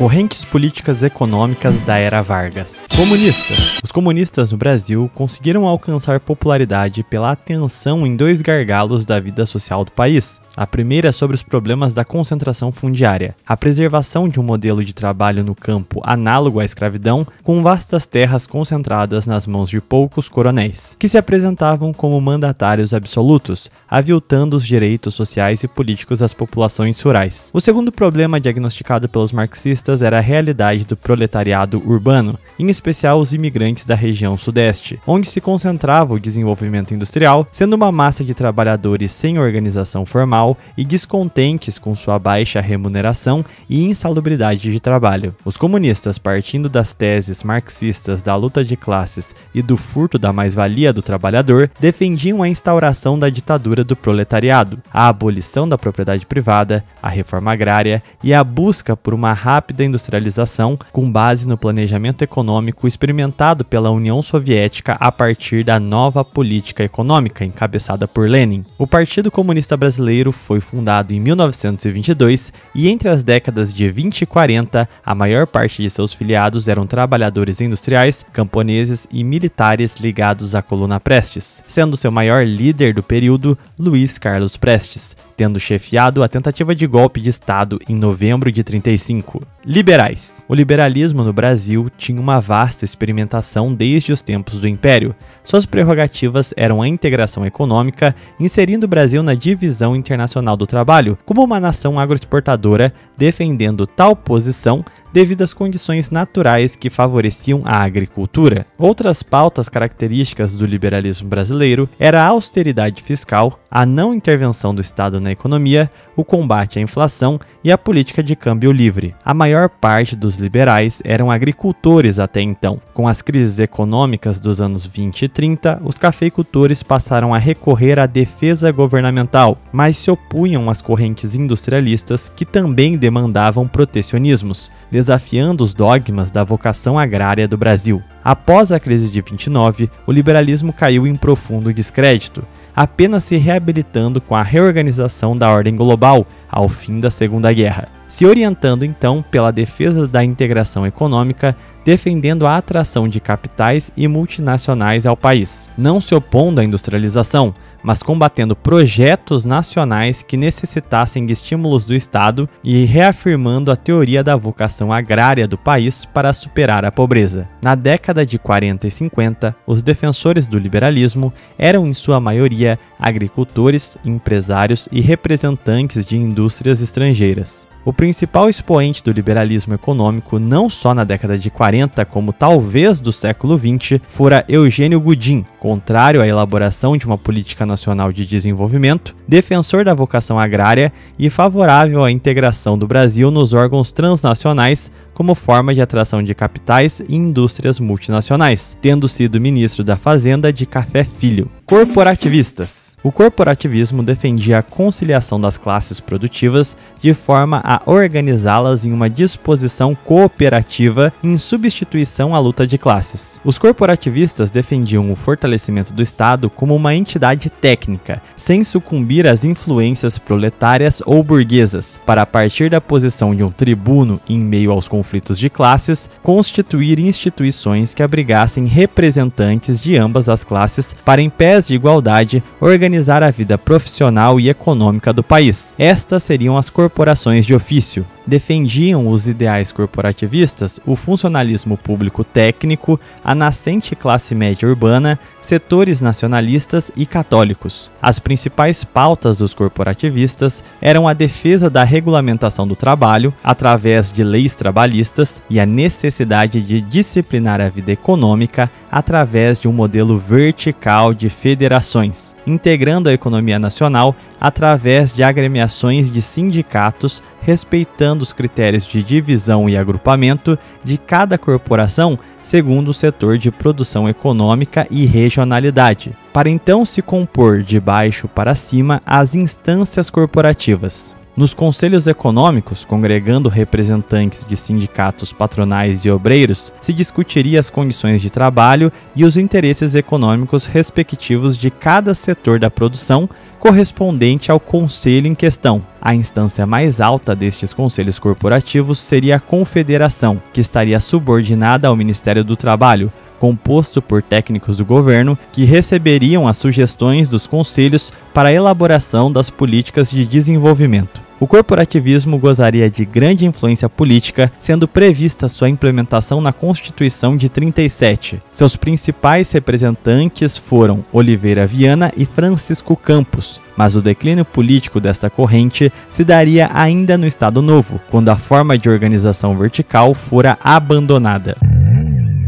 Correntes políticas econômicas da Era Vargas. Comunistas. Os comunistas no Brasil conseguiram alcançar popularidade pela atenção em dois gargalos da vida social do país. A primeira é sobre os problemas da concentração fundiária, a preservação de um modelo de trabalho no campo análogo à escravidão, com vastas terras concentradas nas mãos de poucos coronéis, que se apresentavam como mandatários absolutos, aviltando os direitos sociais e políticos das populações rurais. O segundo problema diagnosticado pelos marxistas era a realidade do proletariado urbano, em especial os imigrantes da região sudeste, onde se concentrava o desenvolvimento industrial, sendo uma massa de trabalhadores sem organização formal e descontentes com sua baixa remuneração e insalubridade de trabalho. Os comunistas, partindo das teses marxistas da luta de classes e do furto da mais-valia do trabalhador, defendiam a instauração da ditadura do proletariado, a abolição da propriedade privada, a reforma agrária e a busca por uma rápida industrialização com base no planejamento econômico experimentado pela União Soviética a partir da nova política econômica encabeçada por Lenin. O Partido Comunista Brasileiro foi fundado em 1922 e entre as décadas de 20 e 40, a maior parte de seus filiados eram trabalhadores industriais, camponeses e militares ligados à coluna Prestes, sendo seu maior líder do período Luiz Carlos Prestes, tendo chefiado a tentativa de golpe de Estado em novembro de 35. Liberais. O liberalismo no Brasil tinha uma vasta experimentação desde os tempos do Império. Suas prerrogativas eram a integração econômica, inserindo o Brasil na divisão internacional do trabalho como uma nação agroexportadora, defendendo tal posição devido às condições naturais que favoreciam a agricultura. Outras pautas características do liberalismo brasileiro era a austeridade fiscal, a não intervenção do Estado na economia, o combate à inflação e a política de câmbio livre. A maior parte dos liberais eram agricultores até então. Com as crises econômicas dos anos 20 e 30, os cafeicultores passaram a recorrer à defesa governamental, mas se opunham às correntes industrialistas que também demandavam protecionismos, desafiando os dogmas da vocação agrária do Brasil. Após a crise de 29, o liberalismo caiu em profundo descrédito, apenas se reabilitando com a reorganização da ordem global ao fim da Segunda Guerra, se orientando então pela defesa da integração econômica, defendendo a atração de capitais e multinacionais ao país, não se opondo à industrialização, mas combatendo projetos nacionais que necessitassem de estímulos do Estado e reafirmando a teoria da vocação agrária do país para superar a pobreza. Na década de 40 e 50, os defensores do liberalismo eram em sua maioria agricultores, empresários e representantes de indústrias estrangeiras. O principal expoente do liberalismo econômico, não só na década de 40, como talvez do século 20, fora Eugênio Goodin, contrário à elaboração de uma política nacional de desenvolvimento, defensor da vocação agrária e favorável à integração do Brasil nos órgãos transnacionais como forma de atração de capitais e indústrias multinacionais, tendo sido ministro da Fazenda de Café Filho. Corporativistas. O corporativismo defendia a conciliação das classes produtivas de forma a organizá-las em uma disposição cooperativa em substituição à luta de classes. Os corporativistas defendiam o fortalecimento do Estado como uma entidade técnica, sem sucumbir às influências proletárias ou burguesas, para a partir da posição de um tribuno em meio aos conflitos de classes, constituir instituições que abrigassem representantes de ambas as classes para, em pés de igualdade, organizar a vida profissional e econômica do país. Estas seriam as corporações de ofício. Defendiam os ideais corporativistas, o funcionalismo público técnico, a nascente classe média urbana, setores nacionalistas e católicos. As principais pautas dos corporativistas eram a defesa da regulamentação do trabalho através de leis trabalhistas e a necessidade de disciplinar a vida econômica através de um modelo vertical de federações, integrando a economia nacional através de agremiações de sindicatos, respeitando os critérios de divisão e agrupamento de cada corporação segundo o setor de produção econômica e regionalidade, para então se compor de baixo para cima as instâncias corporativas. Nos conselhos econômicos, congregando representantes de sindicatos patronais e obreiros, se discutiria as condições de trabalho e os interesses econômicos respectivos de cada setor da produção, correspondente ao conselho em questão. A instância mais alta destes conselhos corporativos seria a Confederação, que estaria subordinada ao Ministério do Trabalho, composto por técnicos do governo que receberiam as sugestões dos conselhos para a elaboração das políticas de desenvolvimento. O corporativismo gozaria de grande influência política, sendo prevista sua implementação na Constituição de 37. Seus principais representantes foram Oliveira Viana e Francisco Campos, mas o declínio político desta corrente se daria ainda no Estado Novo, quando a forma de organização vertical fora abandonada.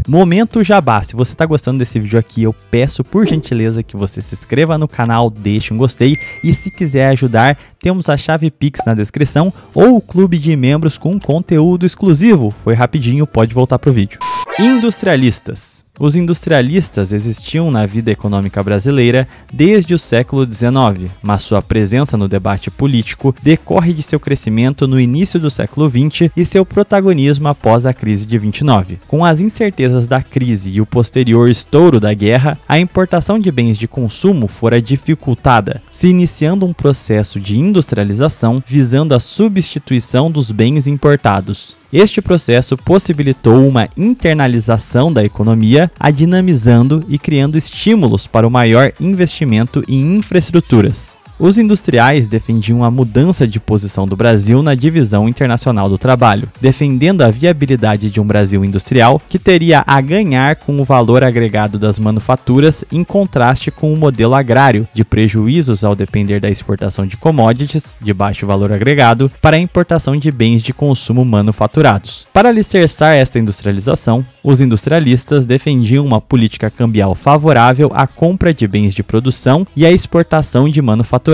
Momento Jabá. Se você está gostando desse vídeo aqui, eu peço por gentileza que você se inscreva no canal, deixe um gostei e se quiser ajudar, temos a chave Pix na descrição ou o clube de membros com conteúdo exclusivo. Foi rapidinho, pode voltar pro vídeo. Industrialistas. Os industrialistas existiam na vida econômica brasileira desde o século XIX, mas sua presença no debate político decorre de seu crescimento no início do século XX e seu protagonismo após a crise de 29. Com as incertezas da crise e o posterior estouro da guerra, a importação de bens de consumo fora dificultada, se iniciando um processo de industrialização visando a substituição dos bens importados. Este processo possibilitou uma internalização da economia, a dinamizando e criando estímulos para o maior investimento em infraestruturas. Os industriais defendiam a mudança de posição do Brasil na divisão internacional do trabalho, defendendo a viabilidade de um Brasil industrial que teria a ganhar com o valor agregado das manufaturas em contraste com o modelo agrário, de prejuízos ao depender da exportação de commodities, de baixo valor agregado, para a importação de bens de consumo manufaturados. Para alicerçar esta industrialização, os industrialistas defendiam uma política cambial favorável à compra de bens de produção e à exportação de manufaturados.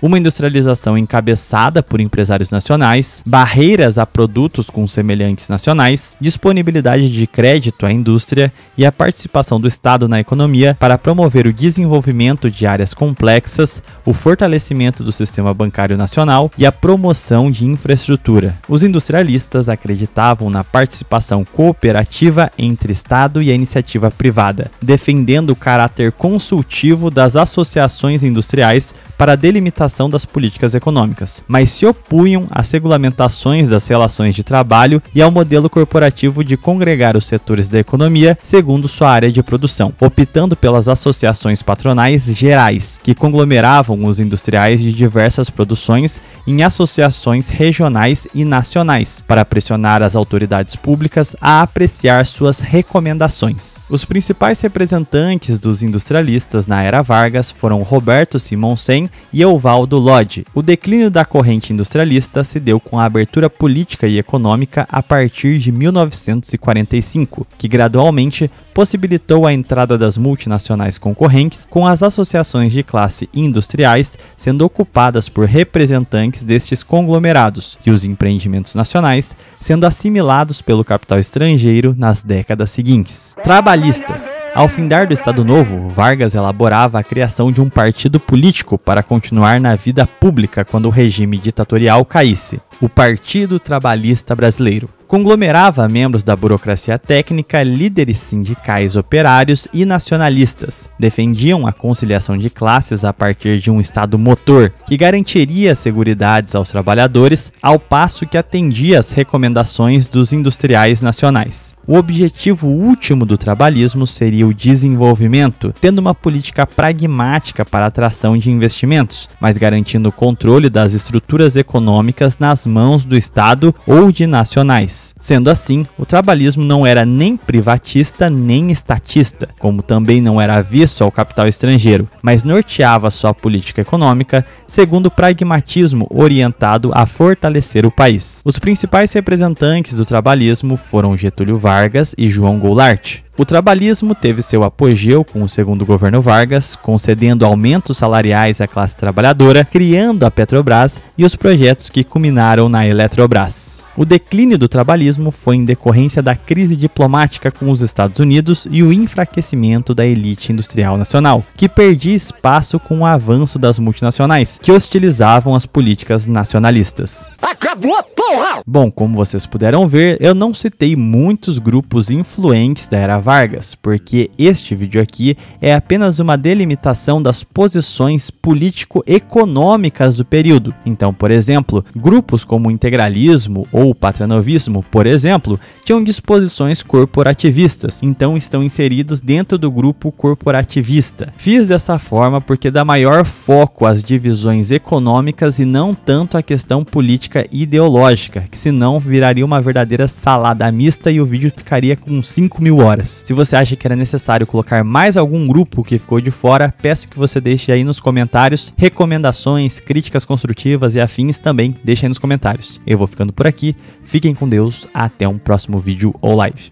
Uma industrialização encabeçada por empresários nacionais, barreiras a produtos com semelhantes nacionais, disponibilidade de crédito à indústria e a participação do Estado na economia para promover o desenvolvimento de áreas complexas, o fortalecimento do sistema bancário nacional e a promoção de infraestrutura. Os industrialistas acreditavam na participação cooperativa entre Estado e a iniciativa privada, defendendo o caráter consultivo das associações industriais para a delimitação das políticas econômicas, mas se opunham às regulamentações das relações de trabalho e ao modelo corporativo de congregar os setores da economia segundo sua área de produção, optando pelas associações patronais gerais, que conglomeravam os industriais de diversas produções em associações regionais e nacionais, para pressionar as autoridades públicas a apreciar suas recomendações. Os principais representantes dos industrialistas na era Vargas foram Roberto Simonsen e Evaldo Lodge. O declínio da corrente industrialista se deu com a abertura política e econômica a partir de 1945, que gradualmente possibilitou a entrada das multinacionais concorrentes, com as associações de classe industriais sendo ocupadas por representantes destes conglomerados e os empreendimentos nacionais sendo assimilados pelo capital estrangeiro nas décadas seguintes. Trabalhistas. Ao findar do Estado Novo, Vargas elaborava a criação de um partido político para continuar na vida pública quando o regime ditatorial caísse, o Partido Trabalhista Brasileiro. Conglomerava membros da burocracia técnica, líderes sindicais operários e nacionalistas. Defendiam a conciliação de classes a partir de um Estado motor, que garantiria seguridades aos trabalhadores, ao passo que atendia às recomendações dos industriais nacionais. O objetivo último do trabalhismo seria o desenvolvimento, tendo uma política pragmática para a atração de investimentos, mas garantindo o controle das estruturas econômicas nas mãos do Estado ou de nacionais. Sendo assim, o trabalhismo não era nem privatista nem estatista, como também não era avesso ao capital estrangeiro, mas norteava sua política econômica segundo o pragmatismo orientado a fortalecer o país. Os principais representantes do trabalhismo foram Getúlio Vargas e João Goulart. O trabalhismo teve seu apogeu com o segundo governo Vargas, concedendo aumentos salariais à classe trabalhadora, criando a Petrobras e os projetos que culminaram na Eletrobras. O declínio do trabalhismo foi em decorrência da crise diplomática com os Estados Unidos e o enfraquecimento da elite industrial nacional, que perdia espaço com o avanço das multinacionais, que hostilizavam as políticas nacionalistas. Acabou, porra! Bom, como vocês puderam ver, eu não citei muitos grupos influentes da Era Vargas, porque este vídeo aqui é apenas uma delimitação das posições político-econômicas do período. Então, por exemplo, grupos como o integralismo ou o patranovismo, por exemplo, tinham disposições corporativistas, então estão inseridos dentro do grupo corporativista. Fiz dessa forma porque dá maior foco às divisões econômicas e não tanto à questão política e ideológica, que senão viraria uma verdadeira salada mista e o vídeo ficaria com 5.000 horas. Se você acha que era necessário colocar mais algum grupo que ficou de fora, peço que você deixe aí nos comentários recomendações, críticas construtivas e afins também, deixe aí nos comentários. Eu vou ficando por aqui, fiquem com Deus, até um próximo vídeo ou live.